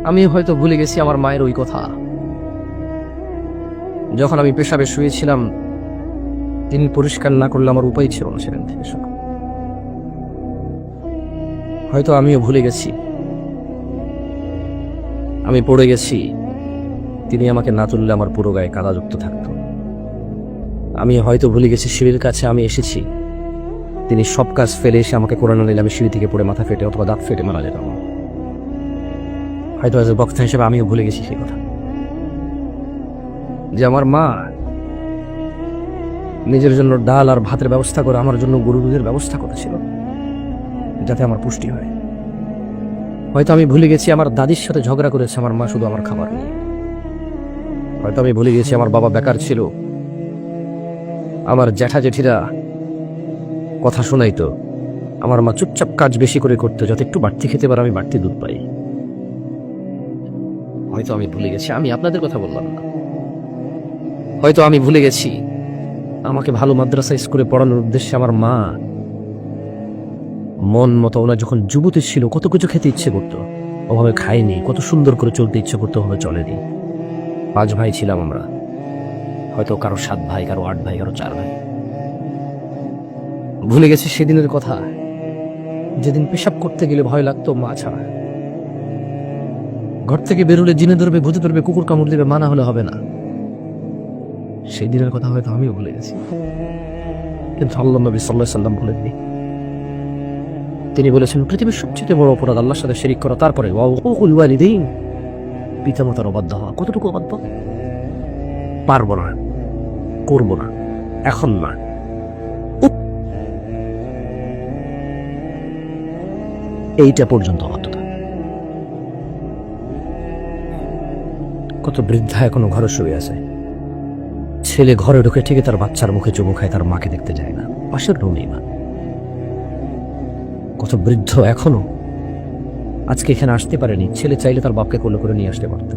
আমি হয়তো ভুলে গেছি আমার মায়ের ওই কথা, যখন আমি পেশাবে শুয়েছিলাম তিনি পরিষ্কার না করলে আমার উপায় ছিল না সেখান থেকে সব। হয়তো আমিও ভুলে গেছি, আমি পড়ে গেছি, তিনি আমাকে না তুললে আমার পুরো গায়ে কাদাযুক্ত থাকতো। আমি হয়তো ভুলে গেছি সিঁড়ির কাছে আমি এসেছি, তিনি সব কাজ ফেলে এসে আমাকে করে না নিলে আমি সিঁড়ি থেকে পড়ে মাথা ফেটে অথবা দাঁত ফেটে মারা যেতাম। হয়তো বক্তা হিসেবে আমিও ভুলে গেছি সেই কথা, যে আমার মা নিজের জন্য ডাল আর ভাতের ব্যবস্থা করে আমার জন্য গরু দুধের ব্যবস্থা করেছিল যাতে আমার পুষ্টি হয়। হয়তো আমি ভুলে গেছি আমার দাদির সাথে ঝগড়া করেছে আমার মা শুধু আমার খাবার নিয়ে। হয়তো আমি ভুলে গেছি আমার বাবা বেকার ছিল, আমার জ্যাঠা জেঠিরা কথা শোনাইতো, আমার মা চুপচাপ কাজ বেশি করে করতো যাতে একটু বাড়তি খেতে পারে, আমি বাড়তি দুধ পাই। হয়তো আমি ভুলে গেছি, আমি আপনাদের কথা বললাম না, হয়তো আমি ভুলে গেছি আমাকে ভালো মাদ্রাসা স্কুলে পড়ানোর উদ্দেশ্যে আমার মা মন মতো, ওনার যখন যুবতী ছিল কত কিছু খেতে ইচ্ছে করতো, ওভাবে খাইনি, কত সুন্দর করে চলতে ইচ্ছে করতো, ওভাবে চলেনি। 5 ভাই ছিলাম আমরা, হয়তো কারো 7 ভাই, কারো 8 ভাই, কারো 4 ভাই। ভুলে গেছি সেদিনের কথা, যেদিন পেশাব করতে গেলে ভয় লাগতো মা ছাড়া। ঘর থেকে বেরোলে জিনে ধরবে, ভূতে ধরবে, কুকুর কামড় দেবে, মানা হলে হবে না। সেই দিনের কথা হয়তো আমিও ভুলে গেছি, কিন্তু আল্লাহ নবী সাল্লাল্লাহু আলাইহি সাল্লাম ভুলেননি। তিনি বলেছেন পৃথিবীর সবচেয়ে বড় অপরাধ আল্লাহর সাথে শিরিক করা, তারপরে ওয়াউকুল ওয়ালিদাইন, পিতামাতার অবাধ্য হওয়া। কতটুকু অবাধ্য? পারবো না, করবো না, এখন না, এইটা পর্যন্ত অবাধ্যতা। কত বৃদ্ধা এখনো ঘরে শুয়ে আছে, ছেলে ঘরে ঢুকে ঠিক তার বাচ্চার মুখে চুমু খায়, তার মাকে দেখতে যায় না, পাশের রুমেই না। কত বৃদ্ধ এখনো আজকে এখানে আসতে পারেনি, ছেলে চাইলে তার বাপকে কোলে করে নিয়ে আসতে পারত।